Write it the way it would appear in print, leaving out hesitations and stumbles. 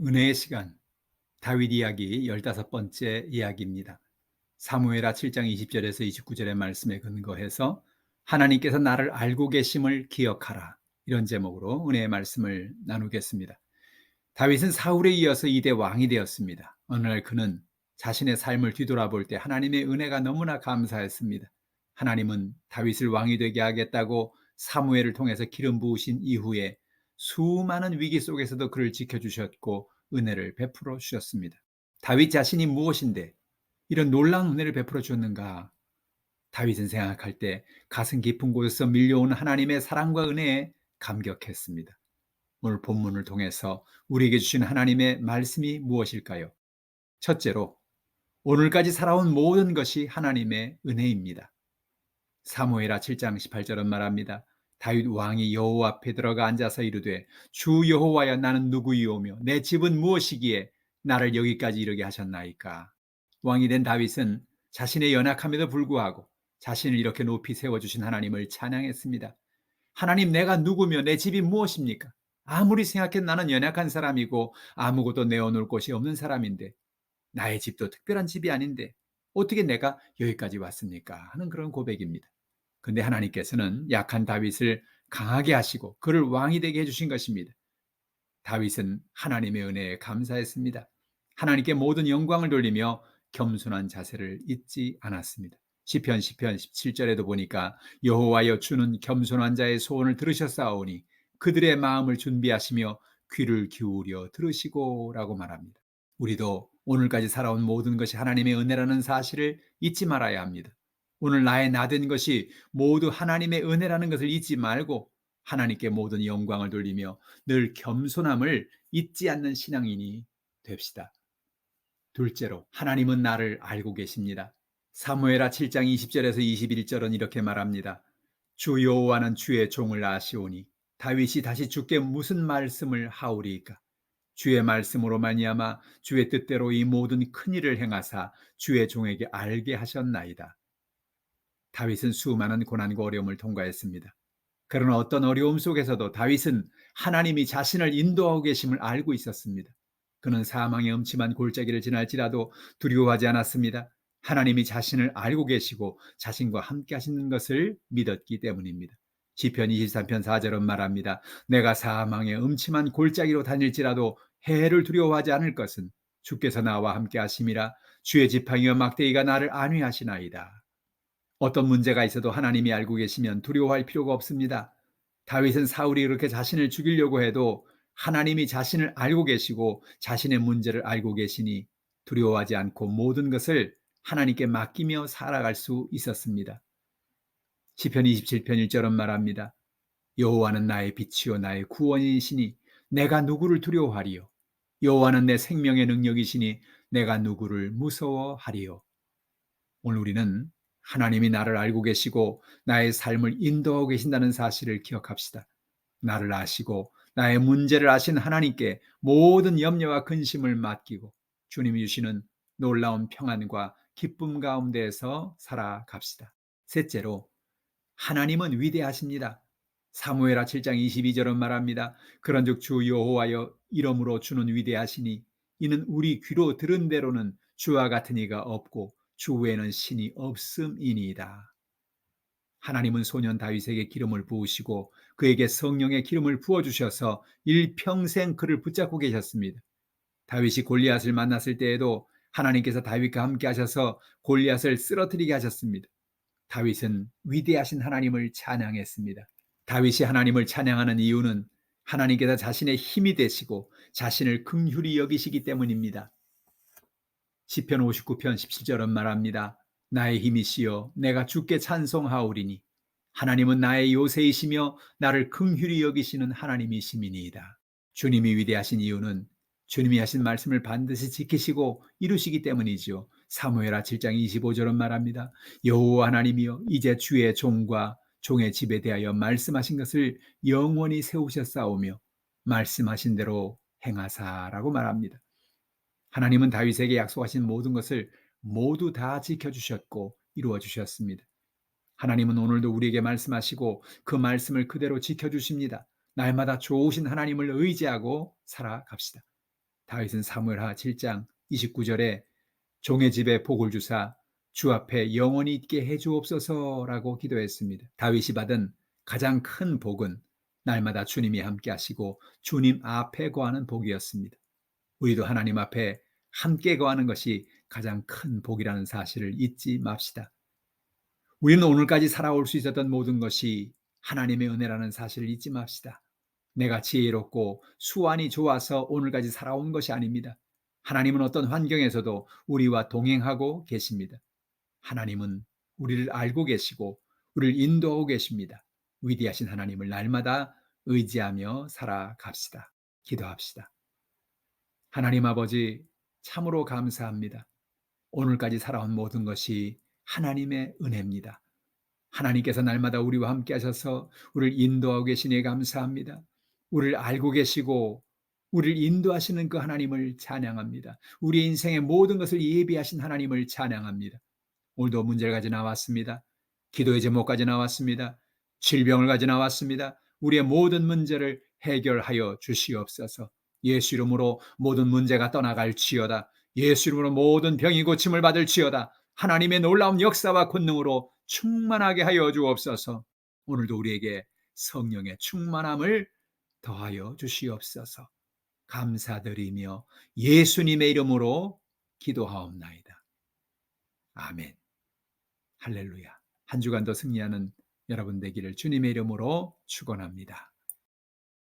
은혜의 시간, 다윗 이야기 15번째 이야기입니다. 사무엘하 7장 20절에서 29절의 말씀에 근거해서 하나님께서 나를 알고 계심을 기억하라, 이런 제목으로 은혜의 말씀을 나누겠습니다. 다윗은 사울에 이어서 2대 왕이 되었습니다. 어느 날 그는 자신의 삶을 뒤돌아볼 때 하나님의 은혜가 너무나 감사했습니다. 하나님은 다윗을 왕이 되게 하겠다고 사무엘을 통해서 기름 부으신 이후에 수많은 위기 속에서도 그를 지켜주셨고 은혜를 베풀어 주셨습니다. 다윗 자신이 무엇인데 이런 놀라운 은혜를 베풀어 주었는가? 다윗은 생각할 때 가슴 깊은 곳에서 밀려오는 하나님의 사랑과 은혜에 감격했습니다. 오늘 본문을 통해서 우리에게 주신 하나님의 말씀이 무엇일까요? 첫째로, 오늘까지 살아온 모든 것이 하나님의 은혜입니다. 사무엘하 7장 18절은 말합니다. 다윗 왕이 여호와 앞에 들어가 앉아서 이르되, 주 여호와여, 나는 누구이오며 내 집은 무엇이기에 나를 여기까지 이르게 하셨나이까? 왕이 된 다윗은 자신의 연약함에도 불구하고 자신을 이렇게 높이 세워주신 하나님을 찬양했습니다. 하나님, 내가 누구며 내 집이 무엇입니까? 아무리 생각해도 나는 연약한 사람이고 아무것도 내어놓을 곳이 없는 사람인데, 나의 집도 특별한 집이 아닌데 어떻게 내가 여기까지 왔습니까? 하는 그런 고백입니다. 근데 하나님께서는 약한 다윗을 강하게 하시고 그를 왕이 되게 해주신 것입니다. 다윗은 하나님의 은혜에 감사했습니다. 하나님께 모든 영광을 돌리며 겸손한 자세를 잊지 않았습니다. 시편 17절에도 보니까 여호와여, 주는 겸손한 자의 소원을 들으셨사오니 그들의 마음을 준비하시며 귀를 기울여 들으시고 라고 말합니다. 우리도 오늘까지 살아온 모든 것이 하나님의 은혜라는 사실을 잊지 말아야 합니다. 오늘 나의 나된 것이 모두 하나님의 은혜라는 것을 잊지 말고 하나님께 모든 영광을 돌리며 늘 겸손함을 잊지 않는 신앙인이 됩시다. 둘째로, 하나님은 나를 알고 계십니다. 사무엘하 7장 20절에서 21절은 이렇게 말합니다. 주 여호와는 주의 종을 아시오니 다윗이 다시 주께 무슨 말씀을 하오리이까? 주의 말씀으로 말미암아 주의 뜻대로 이 모든 큰 일을 행하사 주의 종에게 알게 하셨나이다. 다윗은 수많은 고난과 어려움을 통과했습니다. 그러나 어떤 어려움 속에서도 다윗은 하나님이 자신을 인도하고 계심을 알고 있었습니다. 그는 사망의 음침한 골짜기를 지날지라도 두려워하지 않았습니다. 하나님이 자신을 알고 계시고 자신과 함께 하시는 것을 믿었기 때문입니다. 시편 23편 4절은 말합니다. 내가 사망의 음침한 골짜기로 다닐지라도 해를 두려워하지 않을 것은 주께서 나와 함께 하심이라. 주의 지팡이와 막대기가 나를 안위하시나이다. 어떤 문제가 있어도 하나님이 알고 계시면 두려워할 필요가 없습니다. 다윗은 사울이 이렇게 자신을 죽이려고 해도 하나님이 자신을 알고 계시고 자신의 문제를 알고 계시니 두려워하지 않고 모든 것을 하나님께 맡기며 살아갈 수 있었습니다. 시편 27편 1절은 말합니다. 여호와는 나의 빛이요 나의 구원이시니 내가 누구를 두려워하리요? 여호와는 내 생명의 능력이시니 내가 누구를 무서워하리요? 오늘 우리는 하나님이 나를 알고 계시고 나의 삶을 인도하고 계신다는 사실을 기억합시다. 나를 아시고 나의 문제를 아신 하나님께 모든 염려와 근심을 맡기고 주님이 주시는 놀라운 평안과 기쁨 가운데에서 살아갑시다. 셋째로, 하나님은 위대하십니다. 사무엘하 7장 22절은 말합니다. 그런즉 주 여호와여, 이러므로 주는 위대하시니 이는 우리 귀로 들은 대로는 주와 같은 이가 없고 주 외에는 신이 없음이니이다. 하나님은 소년 다윗에게 기름을 부으시고 그에게 성령의 기름을 부어주셔서 일평생 그를 붙잡고 계셨습니다. 다윗이 골리앗을 만났을 때에도 하나님께서 다윗과 함께 하셔서 골리앗을 쓰러뜨리게 하셨습니다. 다윗은 위대하신 하나님을 찬양했습니다. 다윗이 하나님을 찬양하는 이유는 하나님께서 자신의 힘이 되시고 자신을 긍휼히 여기시기 때문입니다. 시편 59편 17절은 말합니다. 나의 힘이시여 내가 주께 찬송하오리니 하나님은 나의 요새이시며 나를 긍휼히 여기시는 하나님이시니이다. 주님이 위대하신 이유는 주님이 하신 말씀을 반드시 지키시고 이루시기 때문이지요. 사무엘하 7장 25절은 말합니다. 여호와 하나님이여 이제 주의 종과 종의 집에 대하여 말씀하신 것을 영원히 세우셨사오며 말씀하신 대로 행하사라고 말합니다. 하나님은 다윗에게 약속하신 모든 것을 모두 다 지켜주셨고 이루어주셨습니다. 하나님은 오늘도 우리에게 말씀하시고 그 말씀을 그대로 지켜주십니다. 날마다 좋으신 하나님을 의지하고 살아갑시다. 다윗은 사무엘하 7장 29절에 종의 집에 복을 주사 주 앞에 영원히 있게 해 주옵소서라고 기도했습니다. 다윗이 받은 가장 큰 복은 날마다 주님이 함께 하시고 주님 앞에 거하는 복이었습니다. 우리도 하나님 앞에 함께 거하는 것이 가장 큰 복이라는 사실을 잊지 맙시다. 우리는 오늘까지 살아올 수 있었던 모든 것이 하나님의 은혜라는 사실을 잊지 맙시다. 내가 지혜롭고 수완이 좋아서 오늘까지 살아온 것이 아닙니다. 하나님은 어떤 환경에서도 우리와 동행하고 계십니다. 하나님은 우리를 알고 계시고 우리를 인도하고 계십니다. 위대하신 하나님을 날마다 의지하며 살아갑시다. 기도합시다. 하나님 아버지, 참으로 감사합니다. 오늘까지 살아온 모든 것이 하나님의 은혜입니다. 하나님께서 날마다 우리와 함께 하셔서 우리를 인도하고 계시니 감사합니다. 우리를 알고 계시고 우리를 인도하시는 그 하나님을 찬양합니다. 우리 인생의 모든 것을 예비하신 하나님을 찬양합니다. 오늘도 문제를 가지고 나왔습니다. 기도의 제목까지 나왔습니다. 질병을 가지고 나왔습니다. 우리의 모든 문제를 해결하여 주시옵소서. 예수 이름으로 모든 문제가 떠나갈지어다. 예수 이름으로 모든 병이 고침을 받을지어다. 하나님의 놀라운 역사와 권능으로 충만하게 하여 주옵소서. 오늘도 우리에게 성령의 충만함을 더하여 주시옵소서. 감사드리며 예수님의 이름으로 기도하옵나이다. 아멘. 할렐루야. 한 주간 더 승리하는 여러분 되기를 주님의 이름으로 축원합니다.